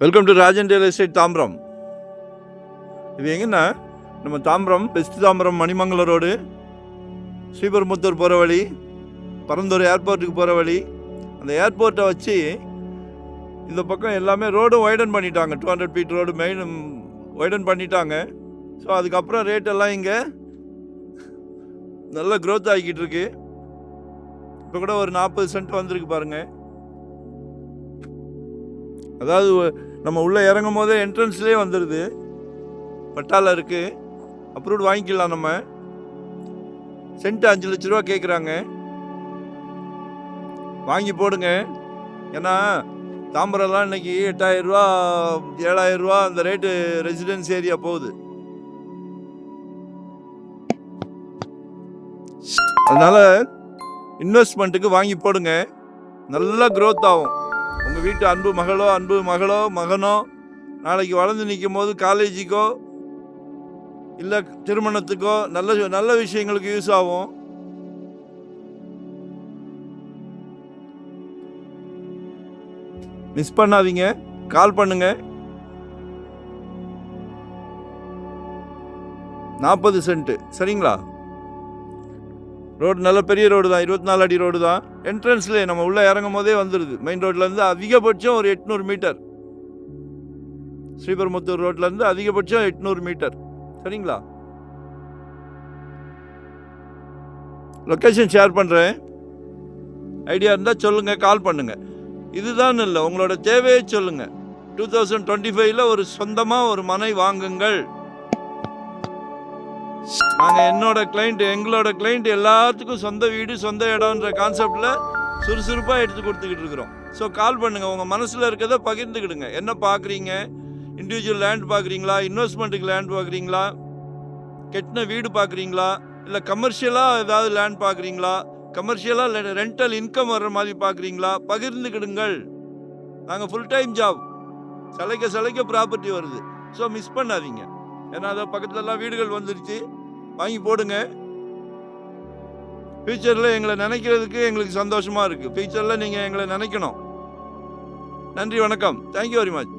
Welcome to Rajan real estate Tambaram. இது எங்கன்னா நம்ம தாம்பரம் பெஸ்ட் தாம்பரம் மணிமங்கலம் ரோடு, ஸ்ரீபெரும்புத்தூர் போகிற வழி, பரந்தூர் ஏர்போர்ட்டுக்கு போகிற வழி. அந்த ஏர்போர்ட்டை வச்சு இந்த பக்கம் எல்லாமே ரோடும் வைடன் பண்ணிட்டாங்க. 200 ஃபீட் ரோடு மெயின் வைடன் பண்ணிட்டாங்க. ஸோ அதுக்கப்புறம் ரேட்டெல்லாம் இங்கே நல்ல க்ரோத் ஆகிக்கிட்டு இருக்கு. இப்போ கூட ஒரு 40 சென்ட் வந்திருக்கு பாருங்கள். அதாவது நம்ம உள்ளே இறங்கும் போதே என்ட்ரன்ஸ்லேயே வந்துடுது. பட்டாவில் இருக்குது, அப்ரூவ்டு வாங்கிக்கலாம். நம்ம சென்ட் 5 லட்ச ரூபா கேட்குறாங்க. வாங்கி போடுங்க. ஏன்னா தாம்பரம்லாம் இன்னைக்கு 8,000 ரூபா 7,000 ரூபா அந்த ரேட்டு ரெசிடென்ஸ் ஏரியா போகுது. அதனால இன்வெஸ்ட்மெண்ட்டுக்கு வாங்கி போடுங்க. நல்லா க்ரோத் ஆகும். உங்கள் வீட்டு அன்பு மகளோ மகனோ நாளைக்கு வளர்ந்து நிற்கும் போது காலேஜுக்கோ இல்லை திருமணத்துக்கோ நல்ல விஷயங்களுக்கு யூஸ் ஆகும். மிஸ் பண்ணாதீங்க, கால் பண்ணுங்க. 40 சென்ட் சரிங்களா? ரோடு நல்ல பெரிய ரோடு தான், 24 அடி ரோடு தான். என்ட்ரன்ஸ்லேயே நம்ம உள்ளே இறங்கும் போதே வந்துடுது. மெயின் ரோட்லேருந்து அதிகபட்சம் ஒரு 800 மீட்டர். ஸ்ரீபெரும்புத்தூர் ரோட்லேருந்து அதிகபட்சம் 800 மீட்டர் சரிங்களா? லொக்கேஷன் ஷேர் பண்ணுறேன். ஐடியா இருந்தால் சொல்லுங்கள், கால் பண்ணுங்கள். இதுதான் இல்லை, உங்களோட தேவையை சொல்லுங்கள். 2025 ஒரு சொந்தமாக ஒரு மனை வாங்குங்கள். நாங்கள் எங்களோட கிளைண்ட் எல்லாத்துக்கும் சொந்த வீடு சொந்த இடம்ன்ற கான்செப்டில் சுறுசுறுப்பாக எடுத்து கொடுத்துக்கிட்டு இருக்கிறோம். ஸோ கால் பண்ணுங்கள், உங்கள் மனசில் இருக்கிறத பகிர்ந்துக்கிடுங்க. என்ன பார்க்குறீங்க? இண்டிவிஜுவல் லேண்ட் பார்க்குறீங்களா? இன்வெஸ்ட்மெண்ட்டுக்கு லேண்ட் பார்க்குறீங்களா? கெட்டின வீடு பார்க்குறீங்களா? இல்லை கமர்ஷியலாக ஏதாவது லேண்ட் பார்க்குறீங்களா? கமர்ஷியலாக ரெண்டல் இன்கம் வர்ற மாதிரி பார்க்குறீங்களா? பகிர்ந்துக்கிடுங்கள். நாங்கள் ஃபுல் டைம் ஜாப், சிலைக்க ப்ராப்பர்ட்டி வருது. ஸோ மிஸ் பண்ணாதீங்க. ஏன்னா அதை பக்கத்துலலாம் வீடுகள் வந்துருச்சு. வாங்கி போடுங்க. ஃபியூச்சரில் எங்களை நினைக்கிறதுக்கு எங்களுக்கு சந்தோஷமாக இருக்குது. ஃபியூச்சரில் நீங்கள் எங்களை நினைக்கணும். நன்றி, வணக்கம். Thank you very much.